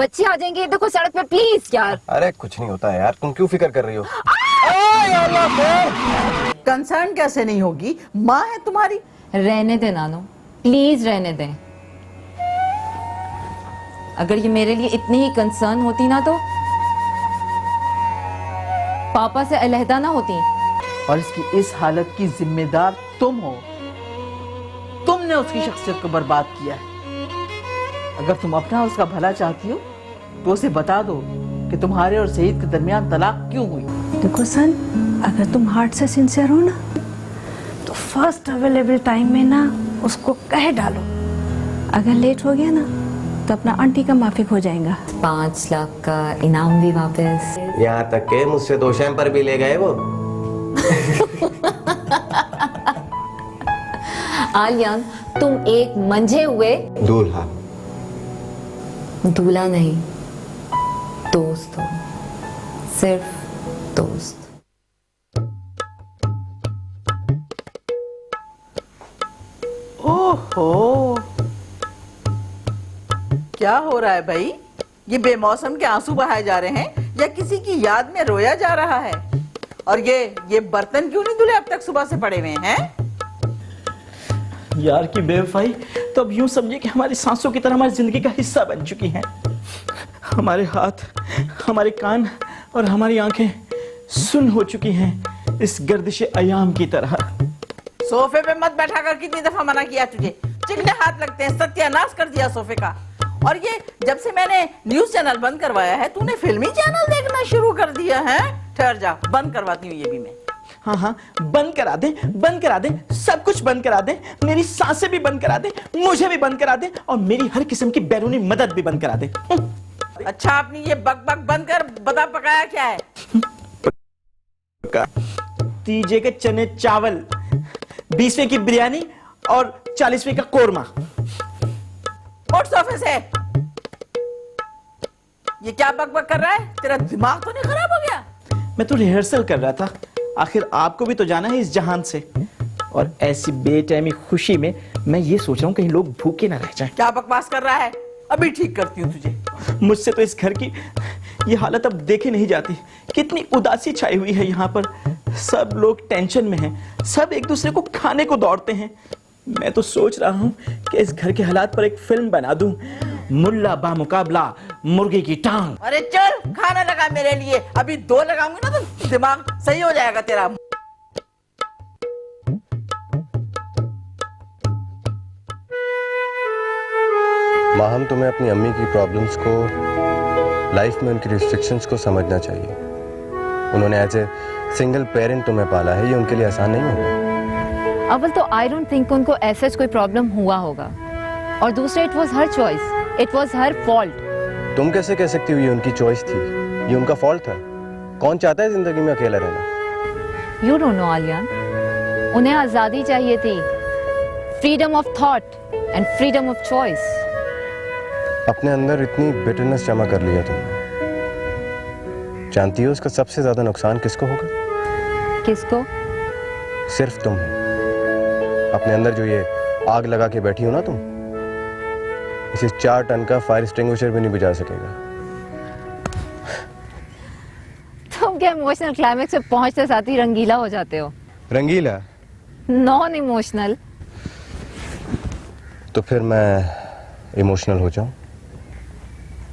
बच्चे आ जाएंगे देखो सड़क पे, प्लीज यार। अरे कुछ नहीं होता है यार, तुम क्यों फिक्र कर रही हो? कंसर्न कैसे नहीं होगी, माँ है तुम्हारी। रहने दे नानो, प्लीज रहने दे। अगर ये मेरे लिए इतनी ही कंसर्न होती ना तो पापा से अलहदा ना होती। और इसकी इस हालत की जिम्मेदार तुम हो। तुमने उसकी शख्सियत को बर्बाद किया है। अगर तुम अपना उसका भला चाहती हो तो उसे बता दो कि तुम्हारे और सईद के दरमियान तलाक क्यों हुई। देखो सन, अगर तुम हार्ट से सिंसियर हो ना तो फर्स्ट अवेलेबल टाइम में ना उसको कह डालो। अगर लेट हो गया ना तो अपना आंटी का माफिक हो जाएगा। 5 लाख का इनाम भी वापस। यहाँ तक के मुझसे 2 शैम पर भी ले गए वो। आलियान, तुम एक मंझे हुए दूल्हा, दूल्हा नहीं, दोस्त हो, सिर्फ दोस्त। ओहो, क्या हो रहा है भाई? ये बेमौसम के आंसू बहाए जा रहे हैं या किसी की याद में रोया जा रहा है? और ये बर्तन क्यों नहीं धुले अब तक सुबह से पड़े हुए हैं? यार की बेवफाई तो अब यूं समझे कि हमारी सांसों की तरह हमारी जिंदगी का हिस्सा बन चुकी हैं। हमारे हाथ, हमारे कान और हमारी आंखें सुन हो चुकी हैं इस गर्दिश अयाम की तरह। सोफे पे मत बैठा कर, कितनी दफा मना किया तुझे? चिकने हाथ लगते हैं, सत्यानाश कर दिया सोफे का। और ये जब से मैंने न्यूज चैनल बंद करवाया है तूने फिल्मी चैनल देखना शुरू कर दिया है। ठहर जा, बंद करवाती हूँ ये भी मैं। हाँ हाँ, बंद करा दे, बंद करा दे, सब कुछ बंद करा दे। मेरी सांसें भी बंद करा दे, मुझे भी बंद करा दे और मेरी हर किस्म की बैरूनी मदद भी बंद करा दे। अच्छा, अपनी ये बक बक बंद कर, बता पकाया क्या है? तीजे के चने चावल, 20वें की बिरयानी और 40वें का कोरमा। उठ सोफे से। ये क्या बक बक कर रहा है? तेरा दिमाग तो नहीं खराब हो गया? मैं तो रिहर्सल कर रहा था, आखिर आपको भी तो जाना है इस जहान से। और ऐसी बेटैमी खुशी में मैं ये सोच रहा हूँ कहीं लोग भूखे ना रह जाएं। क्या बकवास कर रहा है? अभी ठीक करती हूँ तुझे। मुझसे तो इस घर की ये हालत अब देखे नहीं जाती। कितनी उदासी छाई हुई है यहाँ पर। सब लोग टेंशन में हैं, सब एक दूसरे को खाने को दौड़ते हैं। मैं तो सोच रहा हूँ कि इस घर के हालात पर एक फिल्म बना दूं, मुल्ला बा मुकाबला मुर्गी की टांग। अरे चल, खाना लगा मेरे लिए। अभी 2 लगाऊंगी ना तो दिमाग सही हो जाएगा तेरा। माँ, हम तुम्हें अपनी अम्मी की प्रॉब्लम्स को, लाइफ में उनकी रिस्ट्रिक्शंस को समझना चाहिए। उन्होंने एज ए सिंगल पेरेंट तुम्हें पाला है, ये उनके लिए आसान नहीं होगा। अव्वल तो आई डोंट थिंक उनको ऐसा कोई प्रॉब्लम हुआ होगा, और दूसरा it was her choice, it was her fault. तुम कैसे कह सकती हो ये उनकी चॉइस थी? ये उनका फॉल्ट था। कौन चाहता है जिंदगी में अकेला रहना? यू डोंट नो आलियान, उन्हें आजादी चाहिए थी, freedom of thought and freedom of choice. अपने अंदर इतनी बिटरनेस जमा कर लिया तुमने। जानती हो इसका सबसे ज्यादा नुकसान किसको होगा? किसको? सिर्फ तुम्हें। अपने अंदर जो ये आग लगा के बैठी हो ना तुम, इसे 4 टन का फायर एक्सटिंग्विशर भी नहीं बुझा सकेगा। तुम क्या इमोशनल क्लाइमेक्स पे पहुंचते साथ ही रंगीला हो जाते हो? रंगीला? Non emotional. तो फिर मैं इमोशनल हो जाऊं,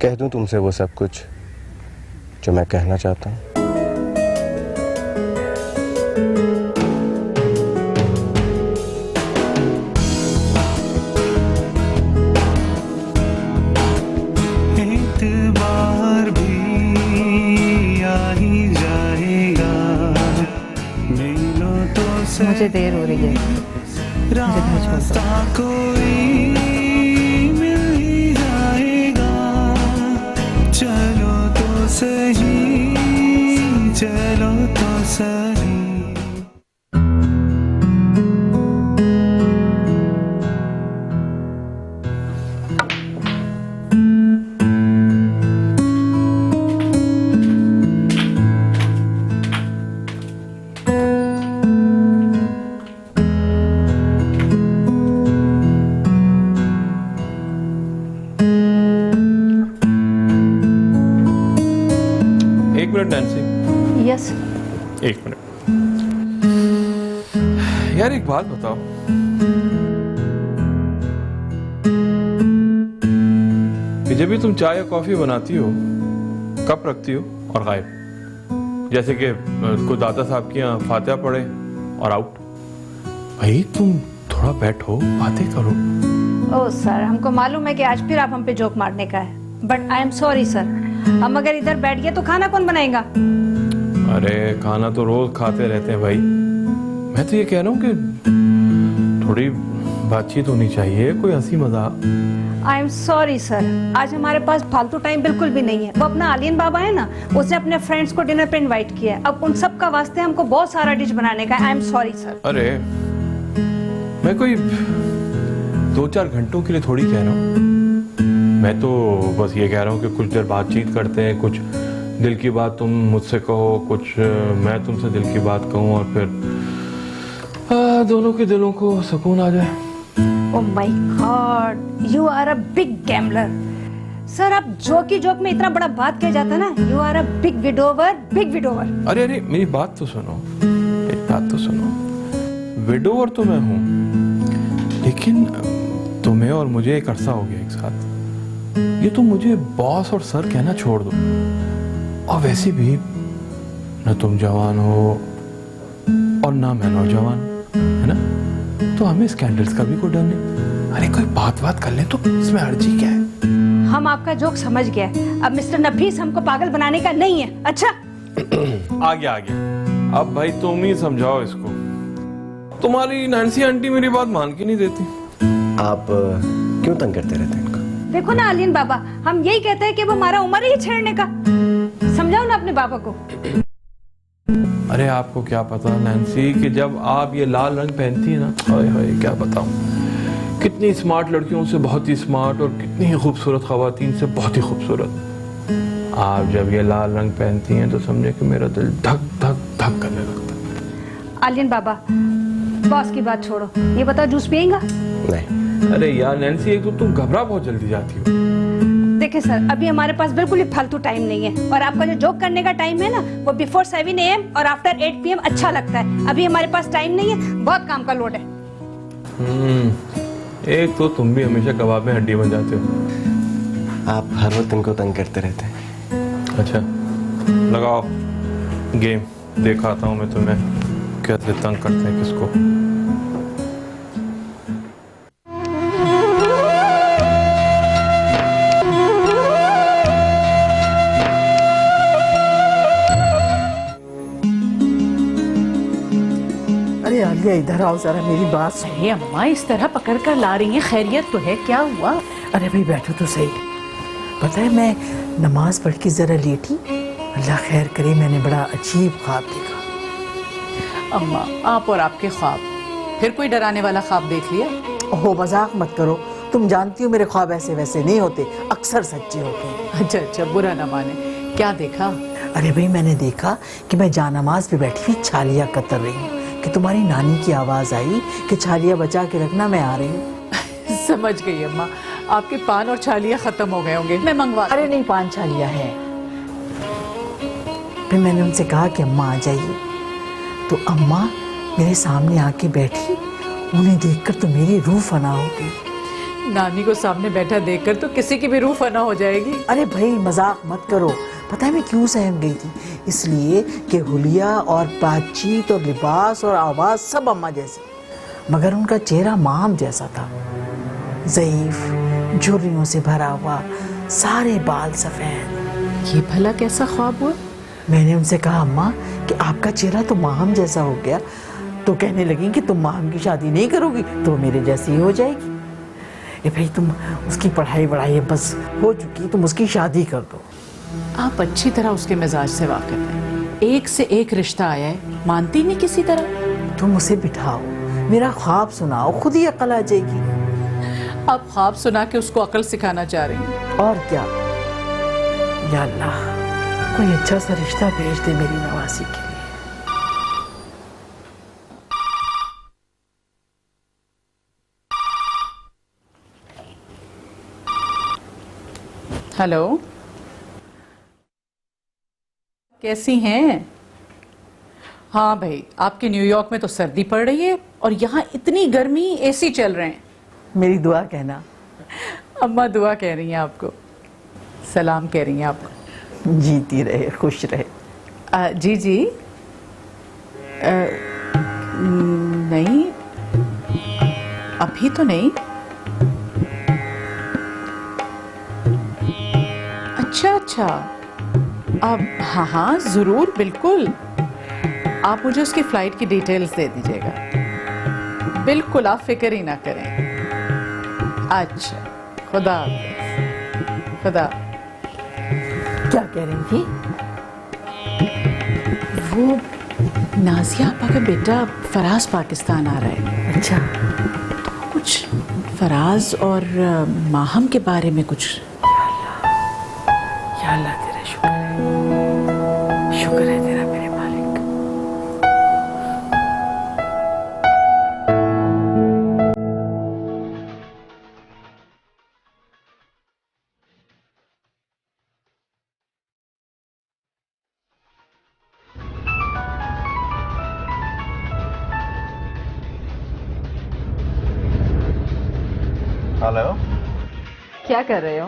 कह दूं तुमसे वो सब कुछ जो मैं कहना चाहता हूं। एतबार भी आ ही जाएगा, मिलो तो सही। मुझे देर हो रही है, रास्ता कोई मिल ही जाएगा, चलो तो सही, चलो तो सही। Minute Nancy, yes. एक मिनट। यार एक बात बताओ, कि जब भी तुम चाय या कॉफी बनाती हो कप रखती हो और गायब, जैसे कि कोई दादा साहब की यहाँ फातिहा पढ़े और आउट। भाई तुम थोड़ा बैठो, बातें करो। ओह सर, हमको मालूम है कि आज फिर आप हम पे जोक मारने का है, but I am sorry sir. हम अगर इधर बैठ गए तो खाना कौन बनाएगा? अरे खाना तो रोज खाते रहते हैं भाई। मैं तो ये कह रहा हूँ कि थोड़ी बातचीत होनी चाहिए, कोई हंसी मजाक। आई एम सॉरी सर, आज हमारे पास फालतू टाइम बिल्कुल भी नहीं है। वो अपना आलियन बाबा है ना, उसने अपने फ्रेंड्स को डिनर पे इनवाइट किया है। अब उन सब का वास्ते हमको बहुत सारा डिश बनाने का है। I am sorry sir. अरे मैं कोई 2-4 घंटों के लिए थोड़ी कह रहा हूँ, मैं तो बस ये कह रहा हूँ कि कुछ देर बातचीत करते हैं, कुछ दिल की बात तुम मुझसे कहो, कुछ मैं तुमसे दिल की बात कहूँ, और फिर दोनों के दिलों को सुकून आ जाए। Oh my God, you are a big gambler. Sir आप जोक ही जोक में इतना बड़ा बात कह जाता ना, you are a big widower, big widower. अरे अरे मेरी बात तो सुनो, एक बात तो सुनो। विडोवर तो मैं हूँ, लेकिन तुम्हें और मुझे एक अरसा हो गया एक साथ। ये तो मुझे बॉस और सर कहना छोड़ दो। और वैसे भी न तुम जवान हो और ना मैं नौजवान, है ना? तो हमें स्कैंडल्स का भी कोई डर नहीं। अरे कोई बात कर ले तो इसमें अर्जी क्या है? हम आपका जोक समझ गए। अब मिस्टर नफीस हमको पागल बनाने का नहीं है। अच्छा आ गया। अब भाई तुम ही समझाओ इसको। तुम्हारी नैन्सी आंटी मेरी बात मान के नहीं देती। आप क्यों तंग करते रहते हैं इनको? देखो ना आलियन बाबा, हम यही कहते हैं कि वो हमारा उम्र ही छेड़ने का। समझाओ ना अपने बाबा को। अरे आपको क्या पता नैन्सी कि जब आप ये लाल रंग पहनती है ना, हाय हाय क्या बताऊं, कितनी स्मार्ट लड़कियों से बहुत ही स्मार्ट और कितनी ही खूबसूरत खवातीन से बहुत ही खूबसूरत। आप जब ये लाल रंग पहनती हैं तो समझे कि मेरा दिल धक धक धक करने लगता है। आलियन बाबा, बॉस की बात छोड़ो, ये बताओ जूस पिएगा? नहीं। अरे यार नैन्सी, एक तो तुम घबरा बहुत जल्दी जाती हो। देखिए सर, अभी हमारे पास बिल्कुल ही फालतू टाइम नहीं है, और आपका जो जोक करने का टाइम है ना, वो बिफोर 7 AM और आफ्टर 8 PM अच्छा लगता है। अभी हमारे पास टाइम नहीं है, बहुत काम का लोड है। एक तो तुम भी हमेशा कबाब में हड्डी बन जाते हो। आप हर वक्त इनको तंग करते रहते हैं। अच्छा लगाओ गेम, दिखाता हूँ मैं तुम्हें कैसे तंग करते हैं किसको। अरे आलिया इधर आओ जरा, मेरी बात सुन। अरे अम्मा, इस तरह पकड़ कर ला रही हैं, खैरियत तो है? क्या हुआ? अरे भाई बैठो तो सही। पता है मैं नमाज पढ़ के जरा लेटी, अल्लाह खैर करे, मैंने बड़ा अजीब ख्वाब देखा। अम्मा, आप और आपके ख्वाब, फिर कोई डराने वाला ख्वाब देख लिया? ओहो मजाक मत करो, तुम जानती हो मेरे ख्वाब ऐसे वैसे नहीं होते, अक्सर सच्चे होते हैं। अच्छा अच्छा, बुरा न माने, क्या देखा? अरे भाई मैंने देखा कि मैं जानमाज पे बैठी हुई छालिया कतर रही हूँ, कि तुम्हारी नानी की आवाज आई कि छालिया बचा के रखना, मैं आ रही हूँ। समझ गई अम्मा, आपके पान और छालियाँ खत्म हो गए होंगे, मैं मंगवा। अरे नहीं, 5 छालिया है। फिर मैंने उनसे कहा कि अम्मा आ जाइए, तो अम्मा मेरे सामने आके बैठी। उन्हें देखकर तो मेरी रूह फना हो गई। नानी को सामने बैठा देखकर तो किसी की भी रूह फना हो जाएगी। अरे भाई मजाक मत करो। पता है मैं क्यों सहम गई थी? इसलिए कि हुलिया और बातचीत और लिबास और आवाज़ सब अम्मा जैसी, मगर उनका चेहरा माम जैसा था, ज़ईफ, झुर्रियों से भरा हुआ, सारे बाल सफ़ेद। ये भला कैसा ख्वाब हुआ? मैंने उनसे कहा अम्मा कि आपका चेहरा तो माम जैसा हो गया, तो कहने लगी कि तुम माम की शादी नहीं करोगी तो मेरे जैसी ही हो जाएगी। ये भाई तुम उसकी पढ़ाई वढ़ाई बस हो चुकी, तुम उसकी शादी कर दो। आप अच्छी तरह उसके मिजाज से वाकिफ हैं, एक से एक रिश्ता आया है, मानती नहीं किसी तरह। तुम उसे बिठाओ, मेरा ख्वाब सुनाओ, खुद ही अकल आ जाएगी। आप ख्वाब सुना के उसको अकल सिखाना चाह रही हैं? और क्या। या अल्लाह, कोई अच्छा सा रिश्ता भेज दे मेरी नवासी के लिए। हेलो, कैसी हैं? हाँ भाई, आपके न्यूयॉर्क में तो सर्दी पड़ रही है और यहाँ इतनी गर्मी, एसी चल रहे हैं। मेरी दुआ कहना। अम्मा दुआ कह रही हैं आपको, सलाम कह रही हैं आपको। जीती रहे, खुश रहे। जी जी। नहीं, अभी तो नहीं। अच्छा, अब हाँ हाँ जरूर, बिल्कुल। आप मुझे उसकी फ्लाइट की डिटेल्स दे दीजिएगा। बिल्कुल, आप फिक्र ही ना करें। अच्छा, खुदा हाफिज़। खुदा। क्या कह रही थी? वो नाजिया आपा का बेटा फराज पाकिस्तान आ रहा है। अच्छा, तो कुछ फराज और माहम के बारे में कुछ। या अल्लाह तेरा शुक्र है, शुक्र है तेरा मेरे मालिक। हेलो। क्या कर रहे हो?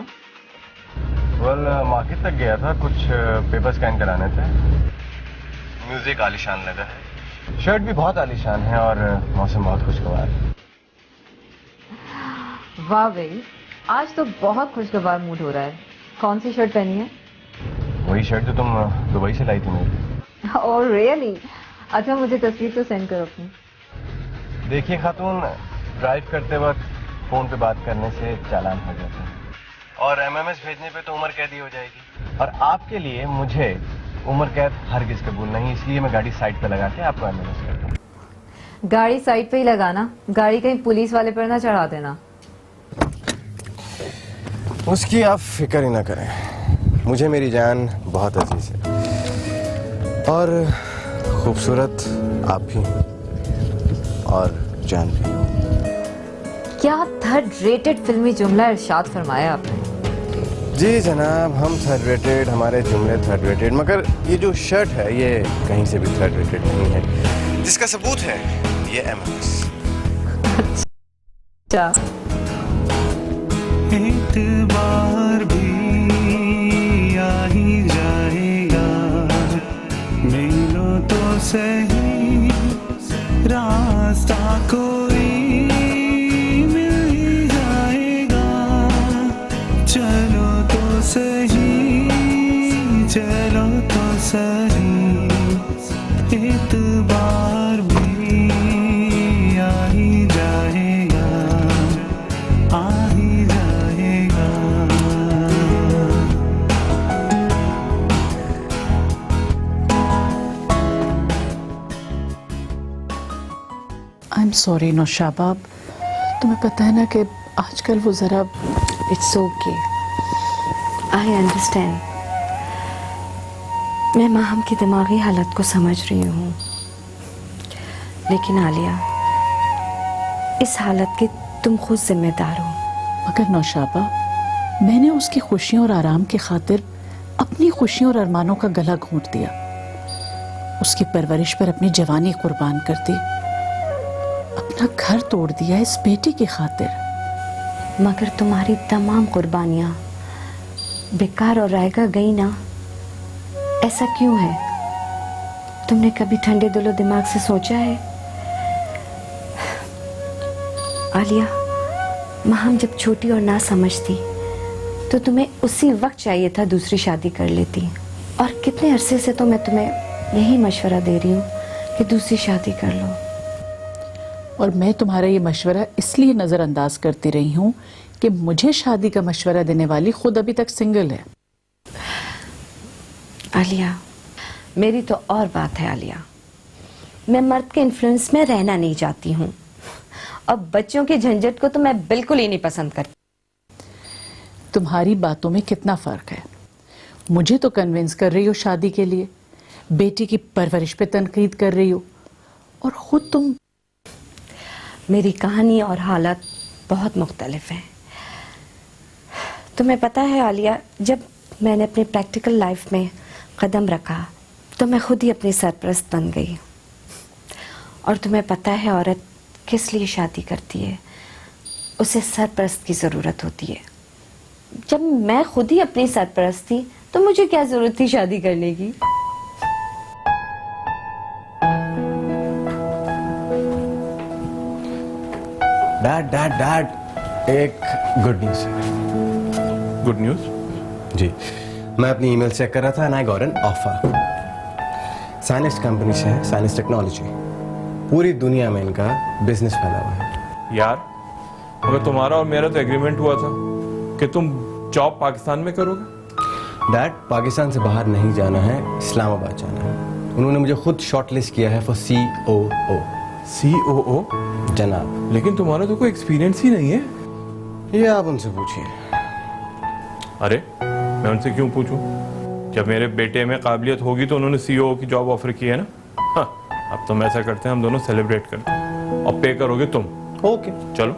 वेल, मार्केट तक गया था, कुछ पेपर स्कैन कराने थे। म्यूजिक आलीशान लगा है, शर्ट भी बहुत आलीशान है और मौसम बहुत खुशगवार है। वाह भाई, आज तो बहुत खुशगवार मूड हो रहा है। कौन सी शर्ट पहनी है? वही शर्ट जो तुम दुबई से लाई थी मेरी। Oh really? अच्छा, मुझे तस्वीर तो सेंड करो अपनी। देखिए खातून, ड्राइव करते वक्त फोन पे बात करने से चालान हो जाता है और एमएमएस भेजने पे तो उम्र कैदी हो जाएगी, और आपके लिए मुझे उम्र कैद हरगिज कबूल नहीं, इसलिए मैं गाड़ी साइड पे लगा के आपको एमएमएस करता हूँ। गाड़ी साइड पे ही लगाना, गाड़ी कहीं पुलिस वाले पर ना चढ़ा देना। उसकी आप फिक्र ही ना करें, मुझे मेरी जान बहुत अजीज है और खूबसूरत आप भी और जान भी। क्या थर्ड रेटेड फिल्मी जुमला इरशाद फरमाया आपने। जी जनाब, हम थर्ड रेटेड, हमारे जुमले थर्ड रेटेड, मगर ये जो शर्ट है ये कहीं से भी थर्ड रेटेड नहीं है, जिसका सबूत है ये एमएमएस। अच्छा, एक बार भी आ ही जाएगा, मिलो तो सही रास्ता कोई मिल ही जाएगा, चलो तो सही, चलो तो सही, एक बार भी आ ही जाएगा, आ ही जाएगा। आई एम सॉरी नौशाबा, तुम्हें पता है ना कि आजकल वो ज़रा। It's okay, I understand. मैं माहम की दिमागी हालत को समझ रही हूँ, लेकिन आलिया, इस हालत की तुम खुद जिम्मेदार हो। मगर नौशाबा, मैंने उसकी खुशियों और आराम की खातिर अपनी खुशियों और अरमानों का गला घोंट दिया, उसकी परवरिश पर अपनी जवानी कुर्बान कर दी, अपना घर तोड़ दिया इस बेटी की खातिर। मगर तुम्हारी तमाम कुर्बानियाँ बेकार और रायगा गई ना, ऐसा क्यों है? तुमने कभी ठंडे दिलो दिमाग से सोचा है? आलिया, माहम जब छोटी और ना समझती तो तुम्हें उसी वक्त चाहिए था दूसरी शादी कर लेती, और कितने अरसे से तो मैं तुम्हें यही मशवरा दे रही हूँ कि दूसरी शादी कर लो। और मैं तुम्हारा ये मशवरा इसलिए नज़रअंदाज करती रही हूँ कि मुझे शादी का मशवरा देने वाली खुद अभी तक सिंगल है। आलिया, मेरी तो और बात है आलिया, मैं मर्द के इन्फ्लुएंस में रहना नहीं चाहती हूँ, और बच्चों की झंझट को तो मैं बिल्कुल ही नहीं पसंद करती। तुम्हारी बातों में कितना फ़र्क है। मुझे तो कन्विंस कर रही हो शादी के लिए, बेटी की परवरिश पे तनकीद कर रही हो, और खुद तुम। मेरी कहानी और हालत बहुत मुख्तलिफ हैं। तुम्हें पता है आलिया, जब मैंने अपनी प्रैक्टिकल लाइफ में कदम रखा तो मैं खुद ही अपनी सरपरस्त बन गई। और तुम्हें पता है औरत किस लिए शादी करती है? उसे सरपरस्त की ज़रूरत होती है। जब मैं खुद ही अपनी सरपरस्त थी तो मुझे क्या ज़रूरत थी शादी करने की? डैड एक गुड न्यूज़ है। Good news? जी, मैं अपनी ईमेल चेक कर रहा था and I got an offer. साइनिस्ट कंपनी से है, साइनिस्ट टेक्नोलॉजी। पूरी दुनिया में इनका बिजनेस फैला हुआ है। यार मगर तुम्हारा और मेरा तो एग्रीमेंट हुआ था कि तुम जॉब पाकिस्तान में करोगे। डैड, पाकिस्तान से बाहर नहीं जाना है, इस्लामाबाद जाना है। उन्होंने मुझे खुद शॉर्टलिस्ट किया है फॉर COO। COO? जनाब, लेकिन तुम्हारा तो कोई एक्सपीरियंस ही नहीं है। ये आप उनसे पूछिए। अरे मैं उनसे क्यों पूछूं? जब मेरे बेटे में काबिलियत होगी तो उन्होंने COO की जॉब ऑफर की है ना। हाँ, अब तो ऐसा करते हैं, हम दोनों सेलिब्रेट करते हैं और पे करोगे तुम। ओके, चलो।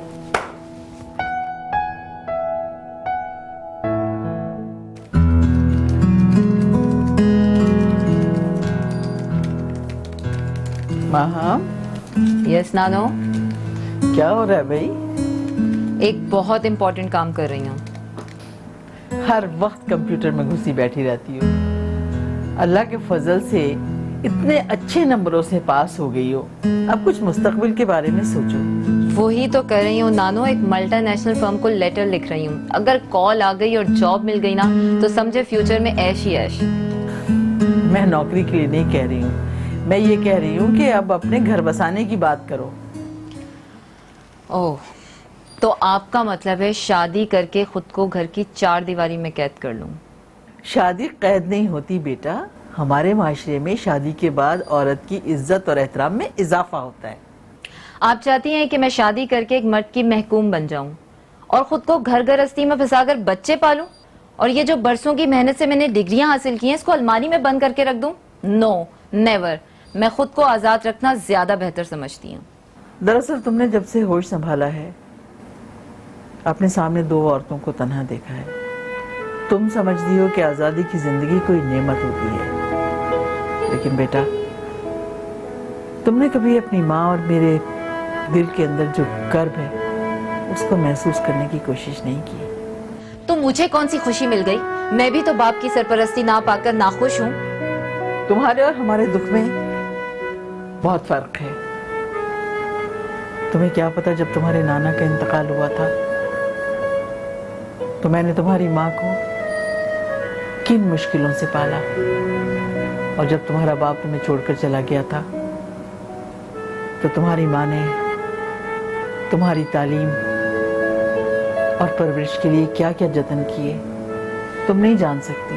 माँ, यस नानो, क्या हो रहा है भाई? एक बहुत इंपॉर्टेंट काम कर रही हूँ। हर वक्त कंप्यूटर में घुसी बैठी रहती हो। अल्लाह के फजल से इतने अच्छे नंबरों से पास हो गई हो, अब कुछ मुस्तकबिल के बारे में सोचो। वही तो कर रही हूँ नानो, एक मल्टीनेशनल फर्म को लेटर लिख रही हूँ। अगर कॉल आ गई और जॉब मिल गई ना तो समझे फ्यूचर में ऐश ही ऐश। मैं नौकरी के लिए नहीं कह रही हूँ, मैं ये कह रही हूँ कि अब अपने घर बसाने की बात करो। ओह, तो आपका मतलब है शादी करके खुद को घर की 4 दीवारी में कैद कर लूं? शादी कैद नहीं होती बेटा, हमारे माशरे में शादी के बाद औरत की इज्जत और एहतराम में इजाफा होता है। आप चाहती हैं कि मैं शादी करके एक मर्द की महकूम बन जाऊं और खुद को घर गृहस्थी में फंसाकर बच्चे पालूं, और ये जो बरसों की मेहनत से मैंने डिग्रियां हासिल की हैं इसको अलमारी में बंद करके रख दूं? No, never. मैं खुद को आजाद रखना ज्यादा बेहतर समझती हूँ। दरअसल तुमने जब से होश संभाला है अपने सामने 2 औरतों को तन्हा देखा है। तुम समझती हो कि आजादी की जिंदगी कोई नेमत होती है, लेकिन बेटा तुमने कभी अपनी माँ और मेरे दिल के अंदर जो कर्ब है उसको महसूस करने की कोशिश नहीं की। तो मुझे कौन सी खुशी मिल गई? मैं भी तो बाप की सरपरस्ती ना पाकर नाखुश हूँ। तुम्हारे और हमारे दुख में बहुत फर्क है। तुम्हें क्या पता, जब तुम्हारे नाना का इंतकाल हुआ था तो मैंने तुम्हारी माँ को किन मुश्किलों से पाला, और जब तुम्हारा बाप तुम्हें छोड़कर चला गया था तो तुम्हारी माँ ने तुम्हारी तालीम और परवरिश के लिए क्या क्या जतन किए तुम नहीं जान सकती,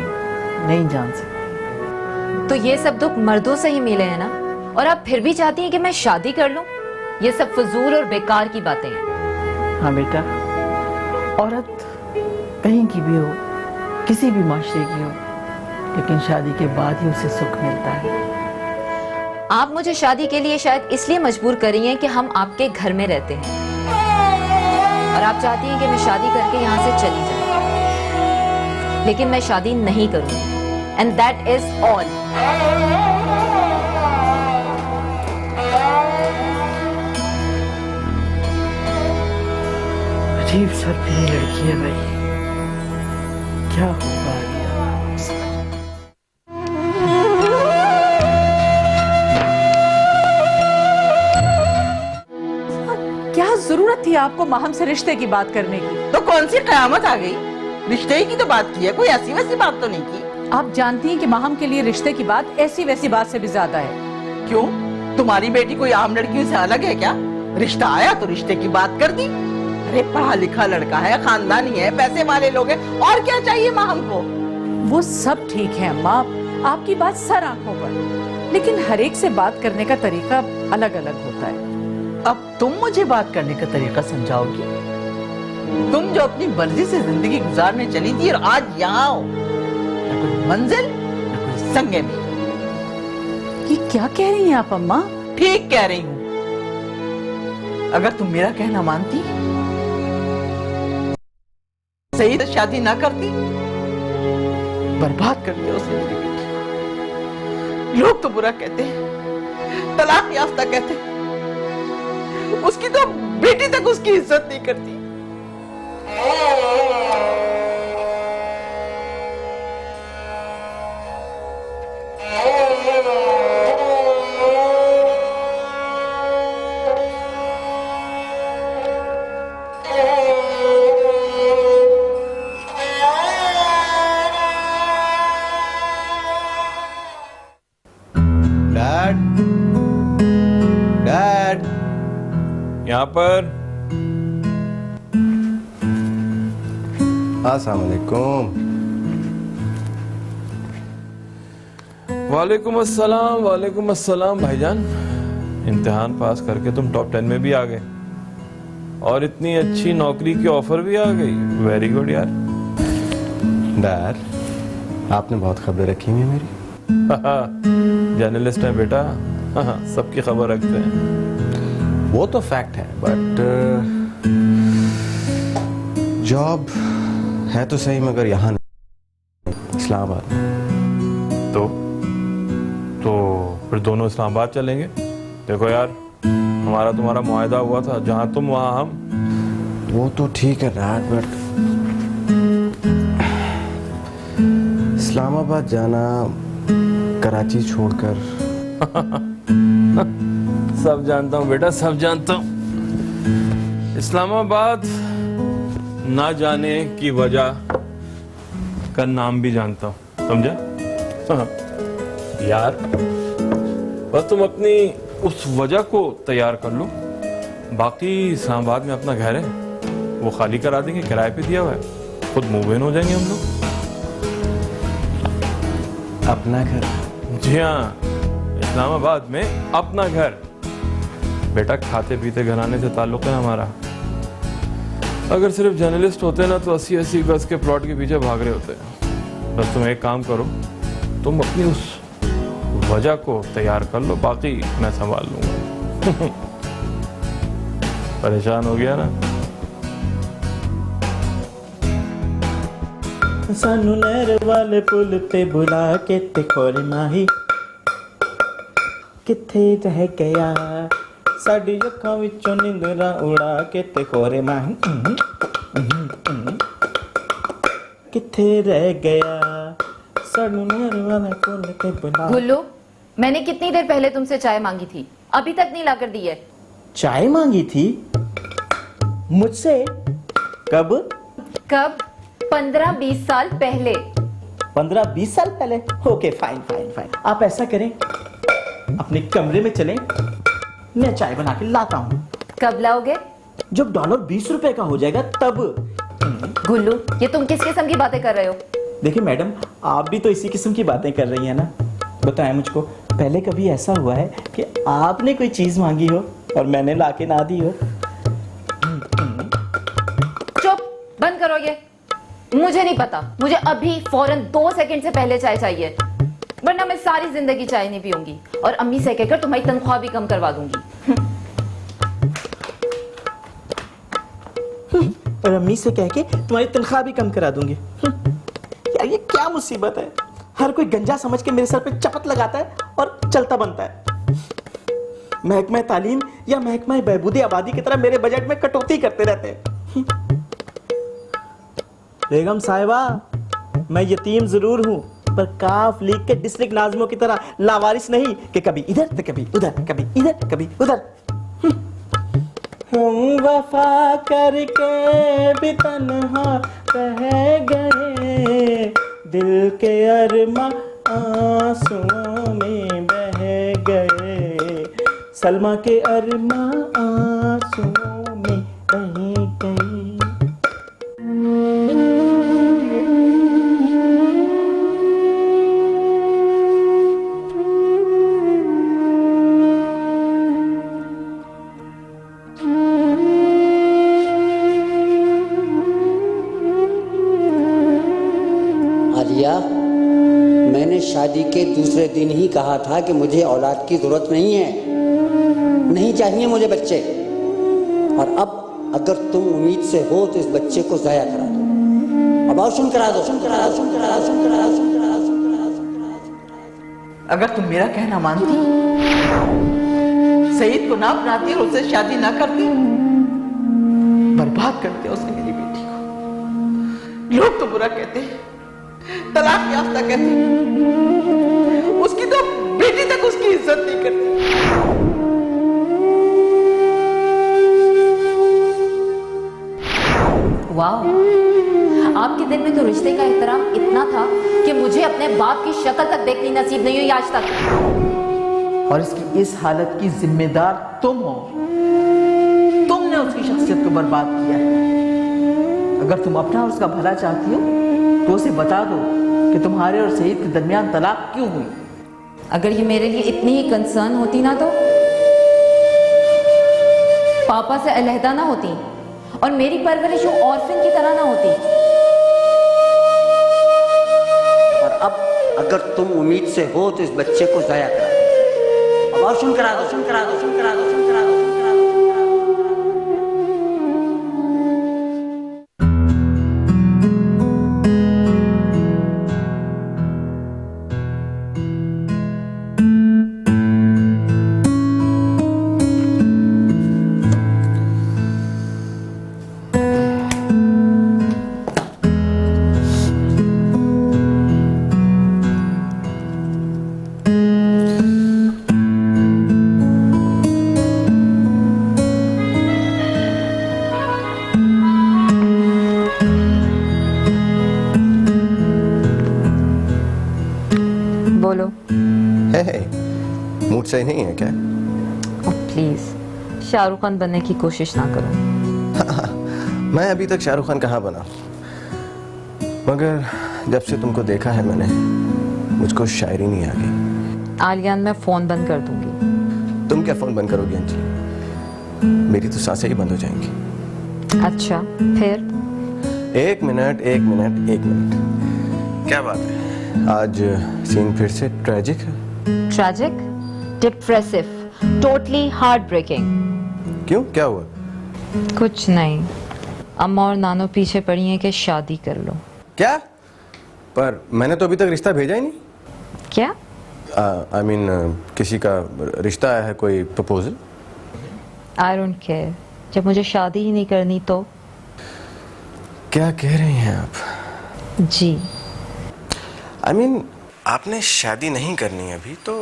नहीं जान सकती। तो ये सब दुख मर्दों से ही मिले हैं ना, और आप फिर भी चाहती हैं कि मैं शादी कर लूं? ये सब फजूल और बेकार की बातें हैं। हाँ बेटा, औरत कहीं की भी हो, किसी भी माशरे की हो, लेकिन शादी के बाद ही उसे सुख मिलता है। आप मुझे शादी के लिए शायद इसलिए मजबूर कर रही हैं कि हम आपके घर में रहते हैं, और आप चाहती हैं कि मैं शादी करके यहाँ से चली जाऊं, लेकिन मैं शादी नहीं करूंगी, एंड दैट इज ऑल। अजीब सरपीली लड़की है भाई, क्या होगा क्या जरूरत थी आपको माहम से रिश्ते की बात करने की? तो कौन सी कयामत आ गई? रिश्ते ही की तो बात की है, कोई ऐसी वैसी बात तो नहीं की। आप जानती हैं कि माहम के लिए रिश्ते की बात ऐसी वैसी बात से भी ज्यादा है। क्यों, तुम्हारी बेटी कोई आम लड़कियों से अलग है क्या? रिश्ता आया तो रिश्ते की बात कर दी। अरे पढ़ा लिखा लड़का है, खानदानी है, पैसे वाले लोग हैं, और क्या चाहिए माँ हमको? वो सब ठीक है अम्मा, आपकी बात सर आंखों पर, लेकिन हर एक से बात करने का तरीका अलग अलग होता है। अब तुम मुझे बात करने का तरीका समझाओगी? तुम जो अपनी मर्जी से जिंदगी गुजारने चली थी और आज यहाँ हो, न कोई मंजिल न कोई संगे में। ये क्या कह रही हैं आप अम्मा? ठीक कह रही हूँ। अगर तुम मेरा कहना मानती, सही से शादी ना करती, बर्बाद कर दिया उसे मेरी बेटी। लोग तो बुरा कहते हैं, तलाक याफ्ता कहते हैं। उसकी तो बेटी तक उसकी इज्जत नहीं करती। डैड, डैड, यहाँ पर अस्सलाम वालेकुम। वालेकुम अस्सलाम भाईजान। इम्तिहान पास करके तुम टॉप 10 में भी आ गए और इतनी अच्छी नौकरी की ऑफर भी आ गई। वेरी गुड यार। डैड, आपने बहुत खबर रखी है मेरी। जर्नलिस्ट है बेटा, सबकी खबर रखते हैं। वो तो फैक्ट है, बट जॉब है तो सही, मगर यहाँ नहीं, इस्लामाबाद में। तो फिर दोनों इस्लामाबाद चलेंगे। देखो यार, हमारा तुम्हारा मुआहदा हुआ था, जहां तुम वहां हम। वो तो ठीक है डैड, बट इस्लामाबाद जाना, कराची छोड़कर। सब जानता हूँ बेटा, सब जानता हूँ। इस्लामाबाद ना जाने की वजह का नाम भी जानता हूँ, समझा? यार बस तुम अपनी उस वजह को तैयार कर लो। बाकी इस्लामाबाद में अपना घर है, वो खाली करा देंगे, किराए पे दिया हुआ है, खुद मूव इन हो जाएंगे हम लोग। अपना घर? जी हाँ, इस्लामाबाद में अपना घर। बेटा खाते पीते घराने से ताल्लुक है हमारा। अगर सिर्फ जर्नलिस्ट होते ना तो 80-80 गज के प्लॉट के पीछे भाग रहे होते। बस तुम एक काम करो, तुम अपनी उस वजह को तैयार कर लो, बाकी मैं संभाल लूंगा। परेशान हो गया ना? सानू नहर वाले पुल पे बुला के ते खोरे माही किथे रह गया, साडी अखां विचों निंदरा उड़ा के ते खोरे माही किथे रह गया, सानू नहर वाले पुल पे बुला। गुल्लू, मैंने कितनी देर पहले तुमसे चाय मांगी थी, अभी तक नहीं लाकर दी है। चाय मांगी थी मुझसे? कब? कब? 15-20 साल पहले। 15-20 साल पहले? Okay, fine fine fine. आप ऐसा करें, अपने कमरे में चलें, मैं चाय बना के लाता हूँ। कब लाओगे? जब डॉलर 20 रुपए का हो जाएगा तब। गुल्लू, ये तुम किस किस्म की बातें कर रहे हो? देखिए मैडम, आप भी तो इसी किस्म की बातें कर रही हैं ना। बताएं मुझको, पहले कभी ऐसा हुआ है कि आपने कोई चीज मांगी हो और मैंने लाके ना दी हो? चुप, बंद करो ये। मुझे नहीं पता, मुझे अभी फौरन 2 सेकंड से पहले चाय चाहिए, वरना मैं सारी जिंदगी चाय नहीं पीऊंगी और अम्मी से कहकर तुम्हारी तनख्वाह भी कम करवा दूंगी। और अम्मी से कह के तुम्हारी तनख्वाह भी कम करा दूंगी। यार ये क्या मुसीबत है, हर कोई गंजा समझ के मेरे सर पे चपत लगाता है और चलता बनता है। महकमा तालीम या महकमा बहबूदी आबादी की तरह मेरे बजट में कटौती करते रहते हैं। बेगम साहिबा, मैं यतीम जरूर हूं, पर काफ लीग के डिस्ट्रिक्ट नाज़िमों की तरह लावारिस नहीं कि कभी इधर तो कभी उधर, कभी इधर कभी उधर। हम वफा करके भी तन्हा रह गए, दिल के अरमा आंसुओं में बह गए, सलमा के अरमा आंसुओं में बह गए। आलिया, मैंने शादी के दूसरे दिन ही कहा था कि मुझे औलाद की जरूरत नहीं है, नहीं चाहिए मुझे बच्चे। और अब अगर तुम उम्मीद से हो तो इस बच्चे को जाया करा दो, अबॉर्शन करा दो। अगर तुम मेरा कहना मानती, सईद को ना अपनाती और उससे शादी ना करती, बर्बाद करते उसने मेरी बेटी को। लोग तो बुरा कहते हैं, तलाक याफ्ता कहते हैं, उसकी तो बेटी तक उसकी इज्जत नहीं करती। वाह, आपके दिल में तो रिश्ते का एहतराम इतना था कि मुझे अपने बाप की शक्ल तक देखनी नसीब नहीं हुई आज तक। और इसकी इस हालत की जिम्मेदार तुम हो। तुमने उसकी शख्सियत को बर्बाद किया है। अगर तुम अपना और उसका भला चाहती हो तो उसे बता दो कि तुम्हारे और सईद के दरमियान तलाक क्यों हुई। अगर ये मेरे लिए इतनी ही कंसर्न होती ना तो पापा से अलहदा ना होती और मेरी परवरिश ऑर्फन की तरह ना होती। और अब अगर तुम उम्मीद से हो तो इस बच्चे को जाया करा दो। अब अबार्शन करा दो, सुन करा दो, सुन करा दो, सुन करा दो, सुन करा दो, सुन करा दो। बोलो। मूड सही नहीं है क्या? प्लीज शाहरुख खान बनने की कोशिश ना करो। मैं अभी तक शाहरुख खान कहाँ बना, मगर जब से तुमको देखा है मैंने, मुझको शायरी नहीं आ गई। आलियान, मैं फोन बंद कर दूंगी। तुम क्या फोन बंद करोगी अंजलि? मेरी तो सांसें ही बंद हो जाएंगी। अच्छा फिर? एक मिनट, एक मिनट, एक मिनट। क्या बात है, आज सीन फिर से ट्रेजिक है? Tragic, depressive, totally heartbreaking. क्यों, क्या हुआ? कुछ नहीं, अम्मा और नानो पीछे पड़ी हैं कि शादी कर लो। क्या? पर मैंने तो अभी तक रिश्ता भेजा ही नहीं। क्या? आई मीन किसी का रिश्ता आया है, कोई प्रपोजल? आई डोंट केयर, जब मुझे शादी ही नहीं करनी तो। क्या कह रही हैं आप? जी आई मीन आपने शादी नहीं करनी है अभी तो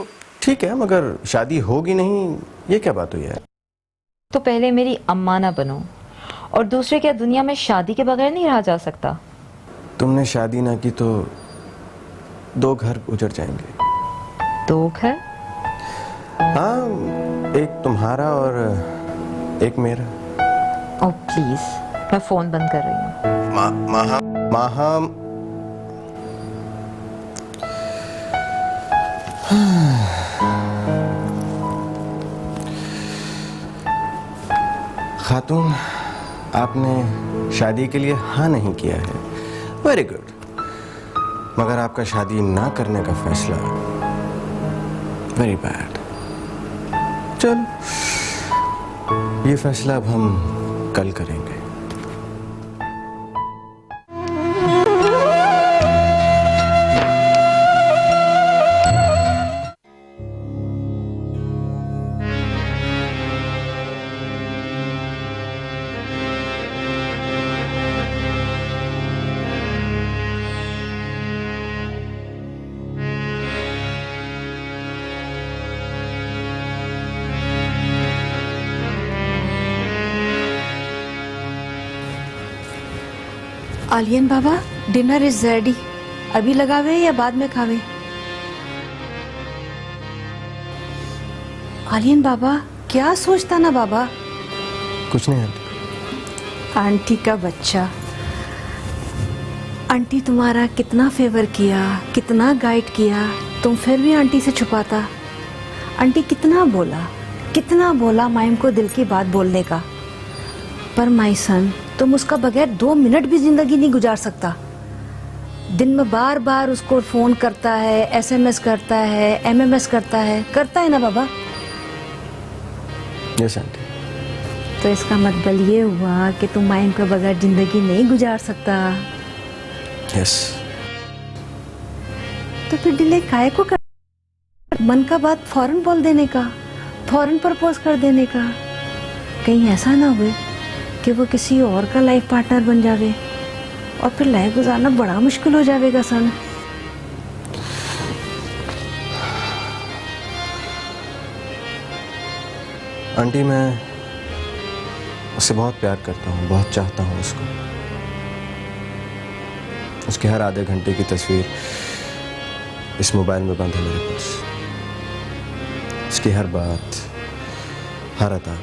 ठीक है, मगर शादी होगी नहीं, ये क्या बात हुई है? तो पहले मेरी अम्मा ना बनो, और दूसरे क्या दुनिया में शादी के बगैर नहीं रहा जा सकता। तुमने शादी ना की तो 2 घर उजड़ जाएंगे। 2 घर? हाँ, एक तुम्हारा और एक मेरा। ओह प्लीज, मैं फोन बंद कर रही हूँ। माहा खातून, आपने शादी के लिए हाँ नहीं किया है, वेरी गुड, मगर आपका शादी ना करने का फैसला वेरी बैड। चल, ये फैसला अब हम कल करेंगे। Alien Baba, dinner is ready. अभी लगावे या बाद में खावे? आलियन बाबा, क्या सोचता ना बाबा? कुछ नहीं आंटी। आंटी का बच्चा। आंटी तुम्हारा कितना फेवर किया, कितना गाइड किया, तुम फिर भी आंटी से छुपाता। आंटी कितना बोला माइम को दिल की बात बोलने का, पर माई सन, तुम उसका बगैर 2 मिनट भी जिंदगी नहीं गुजार सकता। दिन में बार बार उसको फोन करता है, SMS करता है, MMS करता है ना बाबा? Yes aunty. तो इसका मतलब ये हुआ कि तुम माइम के बगैर जिंदगी नहीं गुजार सकता। यस। तो फिर डिले काहे को कर? मन का बात फौरन बोल देने का, फौरन प्रपोज कर देने का। कहीं ऐसा ना हुए कि वो किसी और का लाइफ पार्टनर बन जावे और फिर लाइफ गुजारना बड़ा मुश्किल हो जाएगा सन। आंटी, मैं उससे बहुत प्यार करता हूँ, बहुत चाहता हूँ उसको। उसके हर आधे घंटे की तस्वीर इस मोबाइल में बंद है मेरे पास। उसकी हर बात, हर अदा,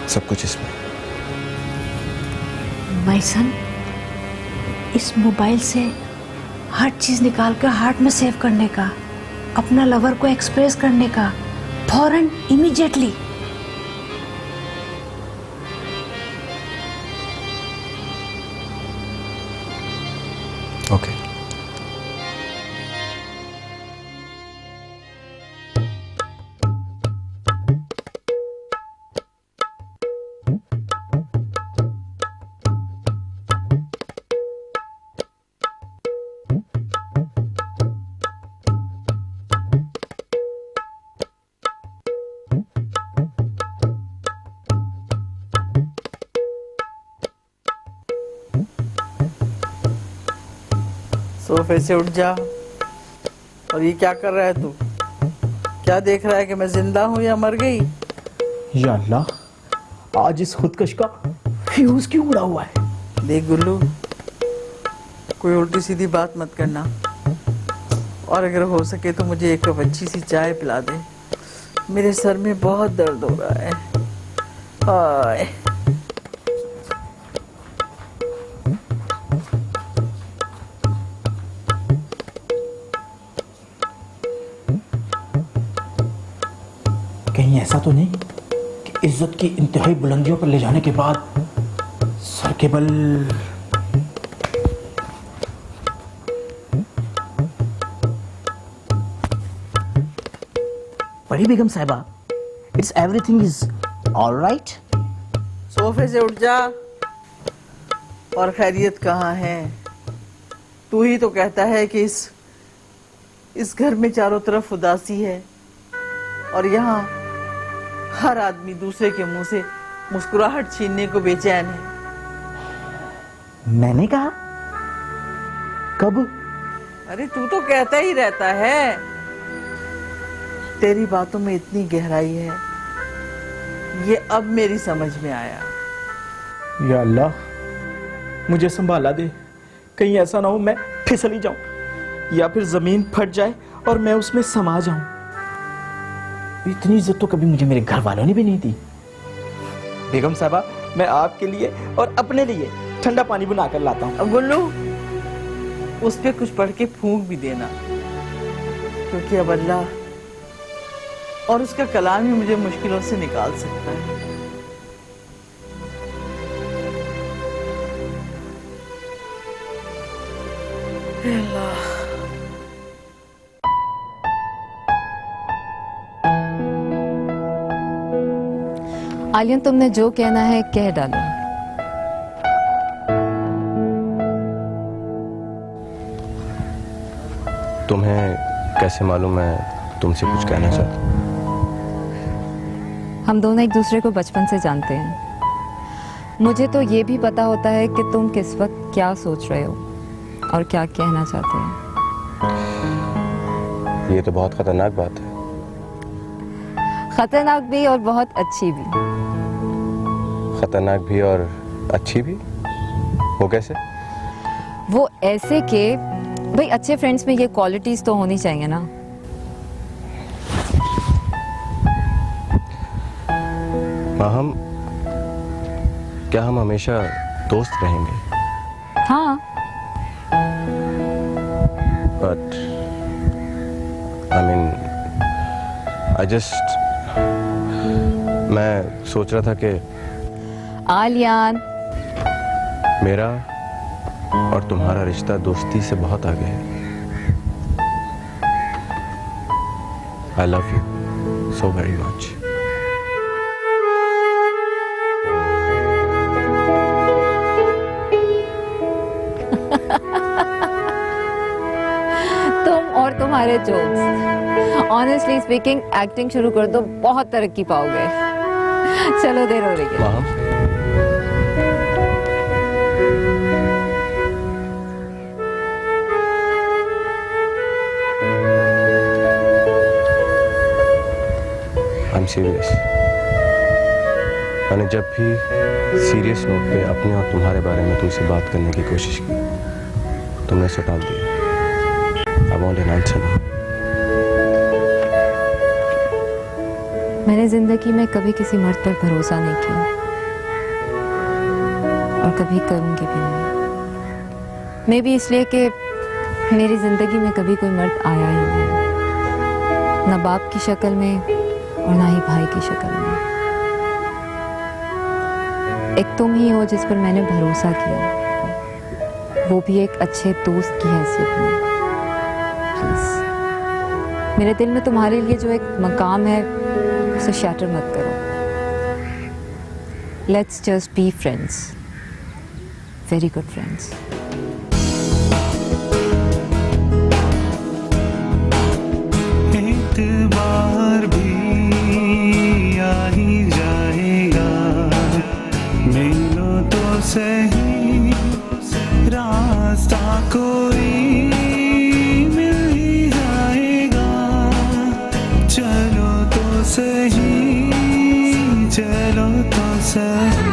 सब कुछ इसमें। माय सन, इस मोबाइल से हर चीज निकाल कर हार्ट में सेव करने का, अपना लवर को एक्सप्रेस करने का, फौरन, इमीडिएटली। ओके। सोफे से उठ जा। और ये क्या कर रहा है तू? क्या देख रहा है कि मैं जिंदा हूं या मर गई? या अल्लाह, आज इस खुदकश का फ्यूज क्यों उड़ा हुआ है? देख गुल्लू, कोई उल्टी सीधी बात मत करना, और अगर हो सके तो मुझे एक कप अच्छी सी चाय पिला दे। मेरे सर में बहुत दर्द हो रहा है। हाय। कहीं ऐसा तो नहीं कि इज्जत की इंतहाई बुलंदियों पर ले जाने के बाद सर के बल। बड़ी बेगम साहिबा, it's everything is all right? सोफे से उठ जा। और खैरियत कहाँ है? तू ही तो कहता है कि इस घर में चारों तरफ उदासी है, और यहाँ हर आदमी दूसरे के मुंह से मुस्कुराहट छीनने को बेचैन है। मैंने कहा? कब? अरे तू तो कहता ही रहता है। तेरी बातों में इतनी गहराई है, ये अब मेरी समझ में आया। या अल्लाह, मुझे संभाला दे। कहीं ऐसा ना हो मैं फिसली जाऊं, या फिर जमीन फट जाए और मैं उसमें समा जाऊं। इतनी इज्जत तो कभी मुझे मेरे घर वालों ने भी नहीं दी। बेगम साहबा, मैं आपके लिए और अपने लिए ठंडा पानी बना कर लाता हूँ। अब गुल्लू, उस पे कुछ पढ़ के फूंक भी देना, क्योंकि अब अल्लाह और उसका कलाम ही मुझे मुश्किलों से निकाल सकता है। हे अल्लाह। आलियन, तुमने जो कहना है कह डालो। तुम्हें कैसे मालूम मैं तुमसे कुछ कहना चाहता हूँ? हम दोनों एक दूसरे को बचपन से जानते हैं। मुझे तो ये भी पता होता है कि तुम किस वक्त क्या सोच रहे हो और क्या कहना चाहते हो। ये तो बहुत खतरनाक बात है। खतरनाक भी और बहुत अच्छी भी। खतरनाक भी और अच्छी भी? वो कैसे? वो ऐसे कि भाई, अच्छे फ्रेंड्स में ये क्वालिटीज तो होनी चाहिए ना। हम क्या हम हमेशा दोस्त रहेंगे? हाँ। बट आई मीन मैं सोच रहा था कि आलियान, मेरा और तुम्हारा रिश्ता दोस्ती से बहुत आगे है। I love you so very much. तुम और तुम्हारे जोक्स। ऑनेस्टली स्पीकिंग एक्टिंग शुरू कर दो, बहुत तरक्की पाओगे। चलो देर हो रही है। माम, आई एम सीरियस। मैंने जब भी सीरियस नोट पे अपने और तुम्हारे बारे में तुमसे बात करने की कोशिश की, तुमने उसे टाल दिया। I want an answer now. मैंने जिंदगी में कभी किसी मर्द पर भरोसा नहीं किया और कभी करूंगी भी नहीं। मे भी इसलिए कि मेरी जिंदगी में कभी कोई मर्द आया ही नहीं, ना बाप की शक्ल में और ना ही भाई की शक्ल में। एक तुम ही हो जिस पर मैंने भरोसा किया, वो भी एक अच्छे दोस्त की हैसियत में। प्लीज मेरे दिल में तुम्हारे लिए जो एक मकाम है उसे शैटर मत करो। Let's just be friends, very good friends. एतबार भी आ ही जाएगा, मिलो तो सही, रास्ता कोई मिल ही जाएगा। चलो तो सही, चलो तो सही।